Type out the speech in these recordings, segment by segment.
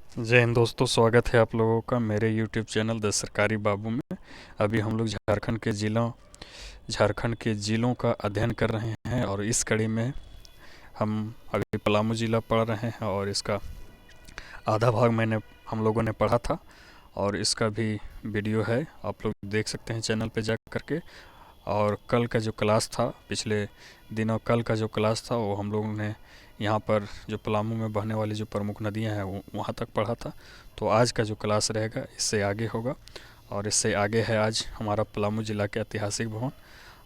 जय हिंद दोस्तों, स्वागत है आप लोगों का मेरे YouTube चैनल द सरकारी बाबू में। अभी हम लोग झारखंड के ज़िलों का अध्ययन कर रहे हैं और इस कड़ी में हम अभी पलामू ज़िला पढ़ रहे हैं और इसका आधा भाग हम लोगों ने पढ़ा था और इसका भी वीडियो है, आप लोग देख सकते हैं चैनल पे जा करके। और कल का जो क्लास था, पिछले दिनों कल का जो क्लास था वो हम लोगों ने यहाँ पर जो पलामू में बहने वाली जो प्रमुख नदियाँ हैं वो वहाँ तक पढ़ा था। तो आज का जो क्लास रहेगा इससे आगे होगा और इससे आगे है आज हमारा पलामू ज़िला के ऐतिहासिक भवन।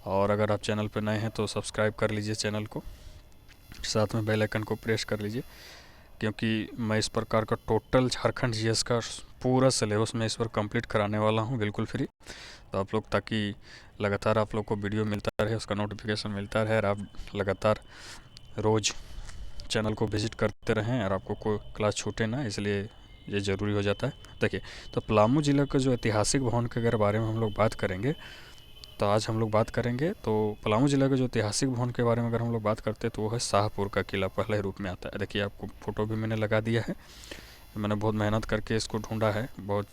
और अगर आप चैनल पर नए हैं तो सब्सक्राइब कर लीजिए चैनल को, साथ में बेल आइकन को प्रेस कर लीजिए, क्योंकि मैं इस प्रकार का टोटल झारखंड जीएस का पूरा सिलेबस मैं इस पर कंप्लीट कराने वाला हूँ बिल्कुल फ्री। तो आप लोग, ताकि लगातार आप लोग को वीडियो मिलता रहे, उसका नोटिफिकेशन मिलता रहे और आप लगातार रोज़ चैनल को विजिट करते रहें और आपको कोई क्लास छूटे ना, इसलिए ये ज़रूरी हो जाता है। देखिए, तो पलामू ज़िला का जो ऐतिहासिक भवन के अगर बारे में हम लोग बात करेंगे तो आज हम लोग बात करेंगे। तो पलामू ज़िला के जो ऐतिहासिक भवन के बारे में अगर हम लोग बात करते हैं तो वो है शाहपुर का किला, पहले रूप में आता है। देखिए, आपको फ़ोटो भी मैंने लगा दिया है, मैंने बहुत मेहनत करके इसको ढूंढा है बहुत।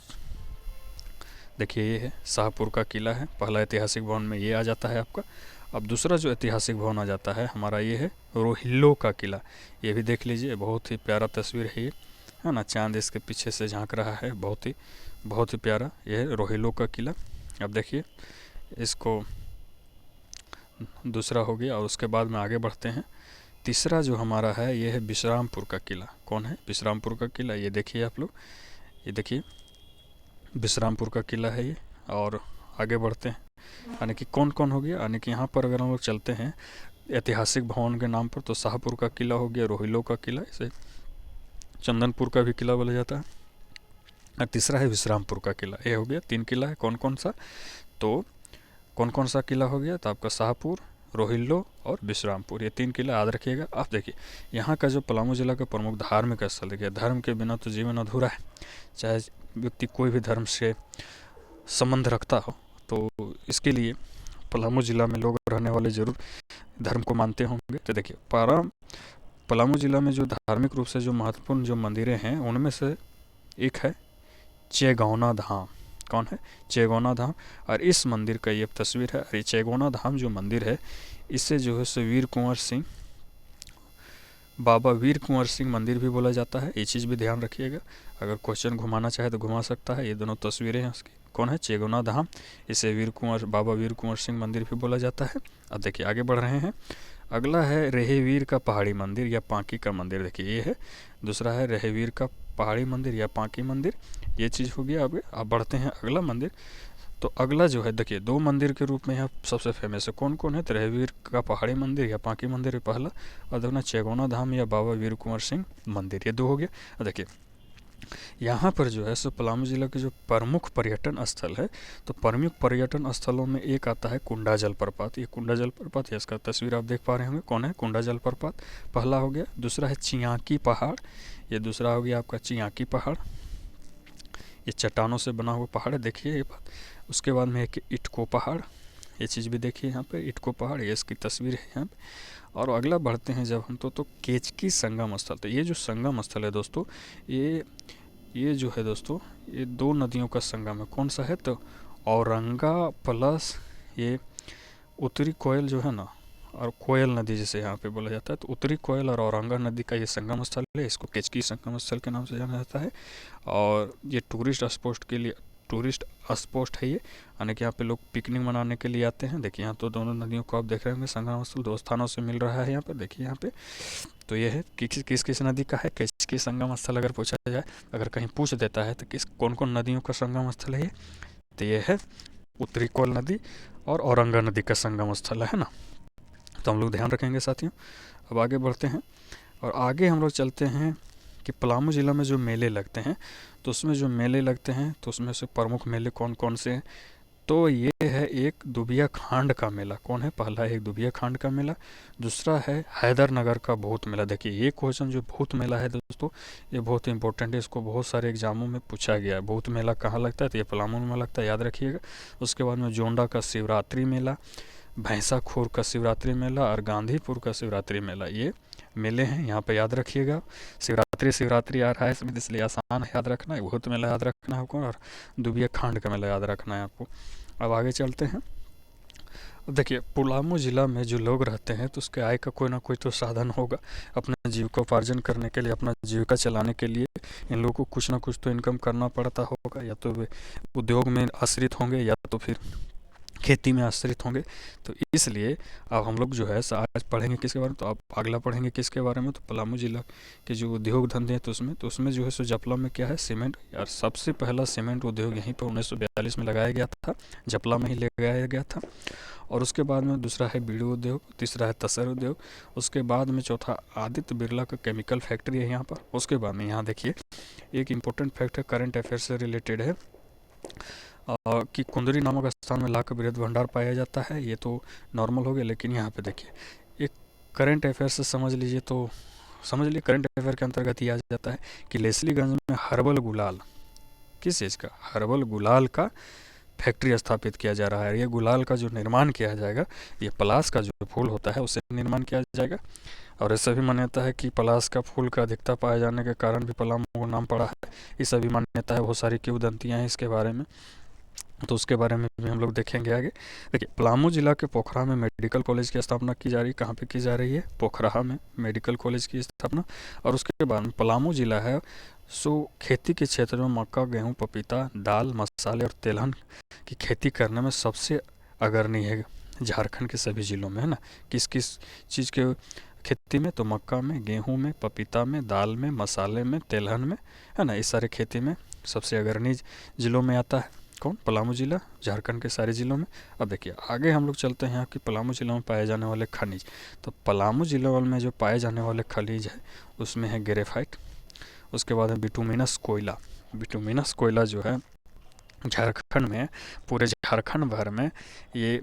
देखिए, ये है शाहपुर का किला है, पहला ऐतिहासिक भवन में ये आ जाता है आपका। अब दूसरा जो ऐतिहासिक भवन आ जाता है हमारा, ये है रोहिल्लो का किला। ये भी देख लीजिए, बहुत ही प्यारा तस्वीर है ये, है ना। चांद इसके पीछे से झांक रहा है, बहुत ही प्यारा। ये है रोहिल्लो का किला। अब देखिए इसको, दूसरा हो गया और उसके बाद में आगे बढ़ते हैं। तीसरा जो हमारा है ये है विश्रामपुर का किला। कौन है विश्रामपुर का किला? ये देखिए आप लोग, ये देखिए विश्रामपुर का किला है ये। और आगे बढ़ते हैं, यानी कि कौन कौन हो गया, यानी कि यहाँ पर अगर हम लोग चलते हैं ऐतिहासिक भवन के नाम पर, तो शाहपुर का किला हो गया, रोहिलो का किला, इसे चंदनपुर का भी किला बोला जाता है, और तीसरा है विश्रामपुर का किला। ये हो गया, 3 किला है। कौन कौन सा? तो कौन कौन सा किला हो गया? तो आपका शाहपुर, रोहिल्लो और विश्रामपुर, ये 3 किला याद रखिएगा। आप देखिए, यहाँ का जो पलामू जिला का प्रमुख धार्मिक स्थल, देखिए धर्म के बिना तो जीवन अधूरा है। चाहे व्यक्ति कोई भी धर्म से संबंध रखता हो, तो इसके लिए पलामू ज़िला में लोग रहने वाले ज़रूर धर्म को मानते होंगे। तो देखिए, पलामू ज़िला में जो धार्मिक रूप से जो महत्वपूर्ण जो मंदिरें हैं उनमें से एक है चेगौना धाम। कौन है? चेगौना धाम। और इस मंदिर का ये तस्वीर है। ये चेगौना धाम जो मंदिर है, इसे जो है सो बाबा वीर कुंवर सिंह मंदिर भी बोला जाता है। ये चीज़ भी ध्यान रखिएगा, अगर क्वेश्चन घुमाना चाहे तो घुमा सकता है। ये दोनों तस्वीरें हैं उसकी। कौन है? चेगौना धाम। इसे बाबा वीर कुंवर सिंह मंदिर भी बोला जाता है। अब देखिए आगे बढ़ रहे हैं। अगला है रेहेवीर का पहाड़ी मंदिर या पांकी का मंदिर। देखिए ये है, दूसरा है रेहेवीर का पहाड़ी मंदिर या पांकी मंदिर। ये चीज़ हो गया। अब बढ़ते हैं अगला मंदिर। तो अगला जो है, देखिए 2 मंदिर के रूप में यहाँ सबसे फेमस है। कौन कौन है? तो रेहवीर का पहाड़ी मंदिर या पांकी मंदिर है पहला, और देखना चेगौना धाम या बाबा वीर कुंवर सिंह मंदिर, ये 2 हो गया। और देखिए यहाँ पर जो है सो पलामू जिला के जो प्रमुख पर्यटन स्थल है, तो प्रमुख पर्यटन स्थलों में एक आता है कुंडा जलप्रपात। ये कुंडा जलप्रपात है, इसका तस्वीर आप देख पा रहे होंगे। कौन है? कुंडा जलप्रपात पहला हो गया। दूसरा है चियाकी पहाड़, ये दूसरा हो गया आपका चियाकी पहाड़। ये चट्टानों से बना हुआ पहाड़ है, देखिए ये बात। उसके बाद में एक इटको पहाड़, ये चीज़ भी देखिए यहाँ पे, इटको पहाड़, ये इसकी तस्वीर है यहाँ पे। और अगला बढ़ते हैं जब हम तो केचकी संगम स्थल। तो ये जो संगम स्थल है दोस्तों, ये जो है दोस्तों, ये 2 नदियों का संगम है। कौन सा है? तो औरंगा प्लस ये उत्तरी कोयल जो है ना, और कोयल नदी जिसे यहाँ पे बोला जाता है, तो उत्तरी कोयल और औरंगा नदी का ये संगम स्थल है। इसको केचकी संगम स्थल के नाम से जाना जाता है। और ये टूरिस्ट स्पॉट है ये, यानी कि यहाँ पे लोग पिकनिक मनाने के लिए आते हैं। देखिए यहाँ तो दोनों नदियों को आप देख रहे होंगे, संगम स्थल 2 स्थानों से मिल रहा है यहाँ पर। देखिए यहाँ पे, तो ये है किस नदी का है केचकी संगम स्थल। अगर पूछा जाए, अगर कहीं पूछ देता है तो कौन कौन नदियों का संगम स्थल है ये, तो ये है उत्तरी कोयल नदी और औरंगा नदी का संगम स्थल है ना। तो हम लोग ध्यान रखेंगे साथियों। अब आगे बढ़ते हैं और आगे हम लोग चलते हैं कि पलामू ज़िला में जो मेले लगते हैं, तो उसमें जो मेले लगते हैं तो उसमें से प्रमुख मेले कौन कौन से हैं? तो ये है एक दुबिया खांड का मेला। कौन है? पहला है एक दुबिया खांड का मेला, दूसरा है हैदरनगर का भूत मेला। देखिए ये क्वेश्चन जो भूत मेला है दोस्तों, ये बहुत इंपॉर्टेंट है, इसको बहुत सारे एग्जामों में पूछा गया है। भूत मेला कहाँ लगता है? तो ये पलामू में लगता है, याद रखिएगा। उसके बाद में जोंडा का शिवरात्रि मेला, भैंसाखोर का शिवरात्रि मेला और गांधीपुर का शिवरात्रि मेला, ये मेले हैं यहाँ पे, याद रखिएगा। शिवरात्रि आ रहा है इसलिए आसान है याद रखना है, भूत मेला याद रखना है आपको, और दुबिया खांड का मेला याद रखना है आपको। अब आगे चलते हैं। अब देखिए, पलामू ज़िला में जो लोग रहते हैं तो उसके आय का कोई ना कोई तो साधन होगा। अपना जीविकोपार्जन करने के लिए, अपना जीविका चलाने के लिए इन लोगों को कुछ ना कुछ तो इनकम करना पड़ता होगा। या तो वे उद्योग में आश्रित होंगे या तो फिर खेती में आश्रित होंगे। तो इसलिए अब हम लोग जो है आज पढ़ेंगे किसके बारे में, तो आप अगला पढ़ेंगे किसके बारे में, तो पलामू जिला के जो उद्योग धंधे हैं तो उसमें जो है सो जपला में क्या है, सीमेंट। यार सबसे पहला सीमेंट उद्योग यहीं पर 1942 में लगाया गया था, जपला में ही लगाया गया था। और उसके बाद में दूसरा है बीड़ी उद्योग, तीसरा है तसर उद्योग, उसके बाद में चौथा आदित्य बिरला का केमिकल फैक्ट्री है यहाँ पर। उसके बाद में यहाँ देखिए एक इम्पोर्टेंट फैक्ट है, करंट अफेयर से रिलेटेड है, कि कुंदरी नामक स्थान में लाख का बृहद भंडार पाया जाता है। ये तो नॉर्मल हो गया, लेकिन यहाँ पे देखिए एक करंट अफेयर से समझ लीजिए, तो समझ लीजिए करंट अफेयर के अंतर्गत ये आ जाता है कि लेस्लीगंज में हर्बल गुलाल, किस चीज़ का, हर्बल गुलाल का फैक्ट्री स्थापित किया जा रहा है। ये गुलाल का जो निर्माण किया जाएगा, ये पलाश का जो फूल होता है उससे निर्माण किया जाएगा। और ऐसा भी मान्यता है कि पलाश का फूल का अधिकता पाए जाने के कारण भी पलामू को नाम पड़ा है। ये सभी मान्यता है, बहुत सारी किंवदंतियाँ हैं इसके बारे में, तो उसके बारे में भी हम लोग देखेंगे आगे। देखिए, पलामू जिला के पोखरा में मेडिकल कॉलेज की स्थापना की जा रही है। कहाँ पे की जा रही है, पोखरा में मेडिकल कॉलेज की स्थापना। और उसके बाद में पलामू जिला है सो खेती के क्षेत्र में मक्का, गेहूं, पपीता, दाल, मसाले और तेलहन की खेती करने में सबसे अग्रणी है झारखंड के सभी ज़िलों में, है ना। किस किस चीज़ के खेती में, तो मक्का में, गेहूं में, पपीता में, दाल में, मसाले में, तेलहन में, है ना। इस सारे खेती में सबसे अग्रणी ज़िलों में आता है कौन, पलामू जिला, झारखंड के सारे ज़िलों में। अब देखिए आगे हम लोग चलते हैं कि पलामू जिला में पाए जाने वाले खनिज। तो पलामू जिला में जो पाए जाने वाले खनिज है उसमें है ग्रेफाइट, उसके बाद है बिटुमिनस कोयला। बिटुमिनस कोयला जो है झारखंड में, पूरे झारखंड भर में ये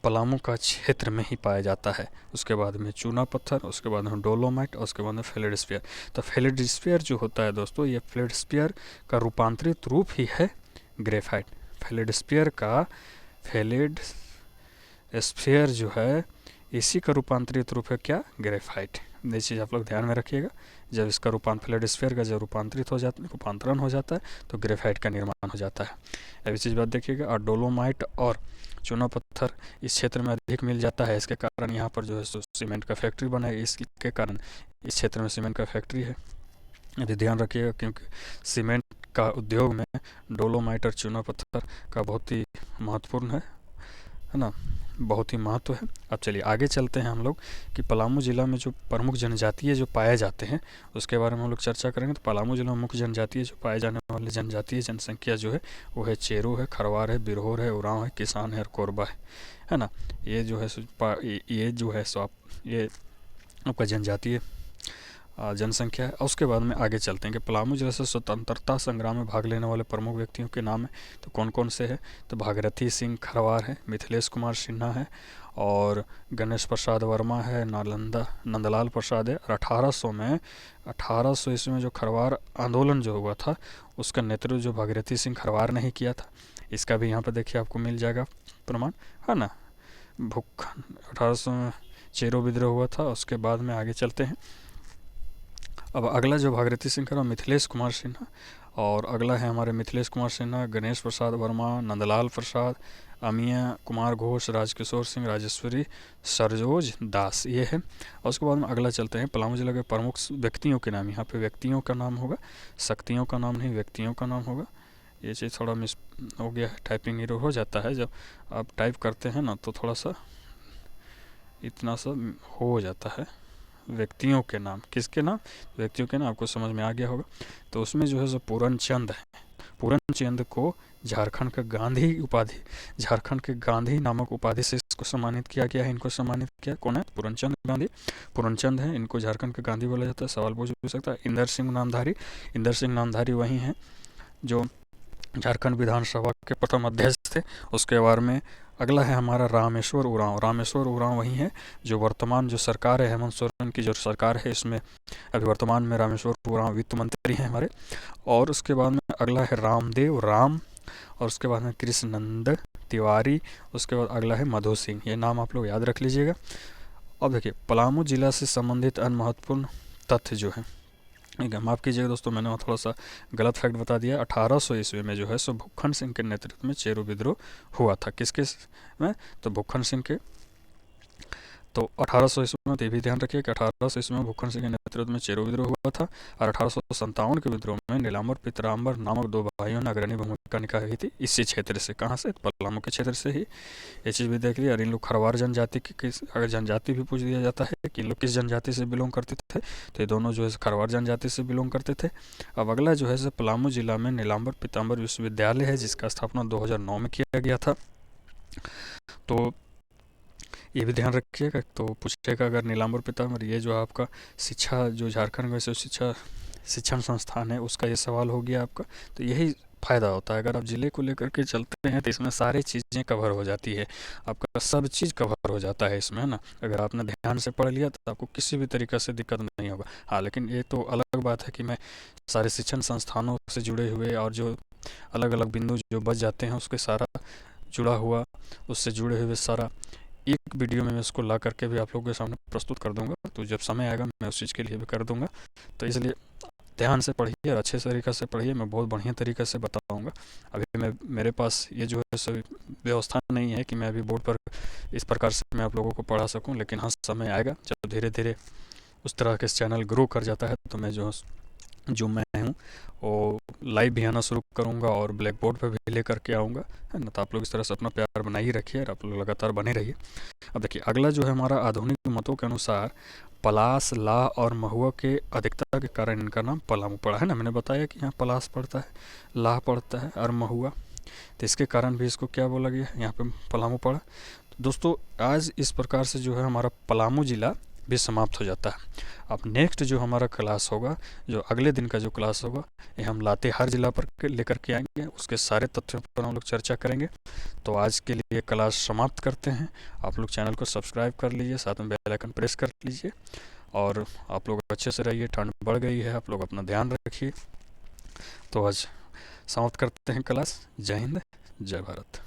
पलामू का क्षेत्र में ही पाया जाता है। उसके बाद में चूना पत्थर, उसके बाद में डोलोमाइट, और उसके बाद में फेल्डस्फीयर। तो फेल्डस्फीयर जो होता है दोस्तों, ये फेल्डस्फीयर का रूपांतरित रूप ही है ग्रेफाइट। फेल्डस्फीयर का, फेल्डस्फीयर जो है इसी का रूपांतरित रूप है क्या, ग्रेफाइट। ये चीज़ आप लोग ध्यान में रखिएगा। जब इसका फेल्डस्फीयर का जब रूपांतरण हो जाता है तो ग्रेफाइट का निर्माण हो जाता है। अब इस चीज़ बात देखिएगा। और डोलोमाइट और चूना पत्थर इस क्षेत्र में अधिक मिल जाता है, इसके कारण यहाँ पर जो है सीमेंट का फैक्ट्री बना है। इसके कारण इस क्षेत्र में सीमेंट का फैक्ट्री है, यदि ध्यान रखिएगा, क्योंकि सीमेंट का उद्योग में डोलोमाइट और चूना पत्थर का बहुत ही महत्वपूर्ण है ना, बहुत ही महत्व है। अब चलिए आगे चलते हैं हम लोग कि पलामू ज़िला में जो प्रमुख जनजातीय जो पाए जाते हैं उसके बारे में हम लोग चर्चा करेंगे। तो पलामू ज़िला में मुख्य जनजातीय जो पाए जाने वाले जनजातीय जनसंख्या जो है वो है चेरो है, खरवार है, बिरहोर है, उरांव है, किसान है और कोरबा है ना। ये जो है ये आपका जनजातीय जनसंख्या है। उसके बाद में आगे चलते हैं कि पलामू जिले से स्वतंत्रता संग्राम में भाग लेने वाले प्रमुख व्यक्तियों के नाम है। तो कौन कौन से हैं, तो भागीरथी सिंह खरवार है, मिथिलेश कुमार सिन्हा है, और गणेश प्रसाद वर्मा है, नंदलाल प्रसाद है। और 1800 ईस्वी में जो खरवार आंदोलन जो हुआ था उसका नेतृत्व जो भागीरथी सिंह खरवार ने ही किया था। इसका भी यहाँ पर देखिए आपको मिल जाएगा प्रमाण, है ना। 1800 में चेरो विद्रोह हुआ था। उसके बाद में आगे चलते हैं। अब अगला जो भागीरथी सिंह खरवार, मिथिलेश कुमार सिन्हा, और अगला है हमारे मिथिलेश कुमार सिन्हा, गणेश प्रसाद वर्मा, नंदलाल प्रसाद, अमिया कुमार घोष, राजकिशोर सिंह, राजेश्वरी सरजोज दास, ये है। और उसके बाद में अगला चलते हैं पलामू जिला के प्रमुख व्यक्तियों के नाम। यहाँ पे व्यक्तियों का नाम होगा, शक्तियों का नाम नहीं, व्यक्तियों का नाम होगा। ये चीज़ थोड़ा मिस हो गया है, टाइपिंग एरर हो जाता है जब आप टाइप करते हैं ना, तो थोड़ा सा इतना सा हो जाता है। व्यक्तियों के नाम, किसके नाम, व्यक्तियों के नाम, आपको समझ में आ गया होगा। तो उसमें जो है सो पूरनचंद है। पूरनचंद को झारखंड के गांधी नामक उपाधि से इसको सम्मानित किया गया है। इनको सम्मानित किया कौन है, पूरनचंद गांधी, पूरनचंद है, इनको झारखंड के गांधी बोला जाता है। सवाल पूछ भी सकता है। इंदर सिंह नामधारी वही हैं जो झारखंड विधानसभा के प्रथम अध्यक्ष थे। उसके बारे में अगला है हमारा रामेश्वर उरांव वही है जो वर्तमान जो सरकार है, हेमंत सोरेन की जो सरकार है, इसमें अभी वर्तमान में रामेश्वर उरांव वित्त मंत्री हैं हमारे। और उसके बाद में अगला है रामदेव राम, और उसके बाद में कृष्णनंद तिवारी, उसके बाद अगला है मधु सिंह। ये नाम आप लोग याद रख लीजिएगा। अब देखिए पलामू जिला से संबंधित अन्य महत्वपूर्ण तथ्य जो है, ठीक है, माफ़ कीजिएगा दोस्तों, मैंने वहाँ थोड़ा सा गलत फैक्ट बता दिया। 1800 ईस्वी में जो है सो भुक्खन सिंह के नेतृत्व में चेरो विद्रोह हुआ था। किसके में? तो भुक्खन सिंह के। तो 1800 ईस्वी में, तो ये भी ध्यान रखिए कि 1800 ईस्वी में भुक्खन सिंह के नेतृत्व में चेरो विद्रोह हुआ था और 1857 के विद्रोह में नीलांबर पीताम्बर नामक 2 भाइयों ने अग्रणी भूमिका निभाई थी इसी क्षेत्र से। कहाँ से? पलामू के क्षेत्र से ही। ये चीज़ भी देख लिया। और इन लोग खरवार जनजाति की, अगर जनजाति भी पूछ दिया जाता है कि इन लोग किस जनजाति से बिलोंग करते थे, तो ये दोनों जो है खरवार जनजाति से बिलोंग करते थे। अब अगला जो है पलामू जिला में नीलांबर पीताम्बर विश्वविद्यालय है, जिसका स्थापना 2009 में किया गया था। तो ये भी ध्यान रखिएगा। तो पूछेगा अगर नीलांबर पीताम्बर, ये जो आपका शिक्षा जो झारखंड में से शिक्षण संस्थान है, उसका ये सवाल हो गया आपका। तो यही फ़ायदा होता है, अगर आप ज़िले को लेकर के चलते हैं तो इसमें सारी चीज़ें कवर हो जाती है, आपका सब चीज़ कवर हो जाता है इसमें, है ना। अगर आपने ध्यान से पढ़ लिया तो आपको किसी भी तरीक़े से दिक्कत नहीं होगा। हाँ, लेकिन ये तो अलग बात है कि मैं सारे शिक्षण संस्थानों से जुड़े हुए और जो अलग अलग बिंदु जो बच जाते हैं उसके सारा जुड़ा हुआ, उससे जुड़े हुए सारा एक वीडियो में मैं इसको ला करके भी आप लोगों के सामने प्रस्तुत कर दूंगा। तो जब समय आएगा मैं उस चीज़ के लिए भी कर दूंगा। तो इसलिए ध्यान से पढ़िए और अच्छे तरीक़े से पढ़िए, मैं बहुत बढ़िया तरीक़े से बताऊंगा। अभी मेरे पास ये जो है सो व्यवस्था नहीं है कि मैं अभी बोर्ड पर इस प्रकार से मैं आप लोगों को पढ़ा सकूँ, लेकिन हाँ, समय आएगा जब धीरे धीरे उस तरह के चैनल ग्रो कर जाता है तो मैं जो मैं हूँ वो लाइव भी आना शुरू करूँगा और ब्लैक बोर्ड पर भी ले करके आऊँगा, है ना। तो आप लोग इस तरह से अपना प्यार बनाए ही रखिए और आप लोग लगातार बने रहिए। अब देखिए अगला जो है हमारा आधुनिक मतों के अनुसार पलास, लाह और महुआ के अधिकता के कारण इनका नाम पलामू पड़ा, है ना। मैंने बताया कि यहाँ पलास पड़ता है, लाह पड़ता है और महुआ, तो इसके कारण भी इसको क्या बोला गया, यहाँ पे पलामू पड़ा। तो दोस्तों आज इस प्रकार से जो है हमारा पलामू ज़िला भी समाप्त हो जाता है। अब नेक्स्ट जो हमारा क्लास होगा, जो अगले दिन का जो क्लास होगा, ये हम लातेहार ज़िला पर लेकर के आएंगे, उसके सारे तथ्यों पर हम लोग चर्चा करेंगे। तो आज के लिए क्लास समाप्त करते हैं। आप लोग चैनल को सब्सक्राइब कर लीजिए, साथ में बेल आइकन प्रेस कर लीजिए और आप लोग अच्छे से रहिए। ठंड बढ़ गई है, आप लोग अपना ध्यान रखिए। तो आज समाप्त करते हैं क्लास। जय हिंद, जय भारत।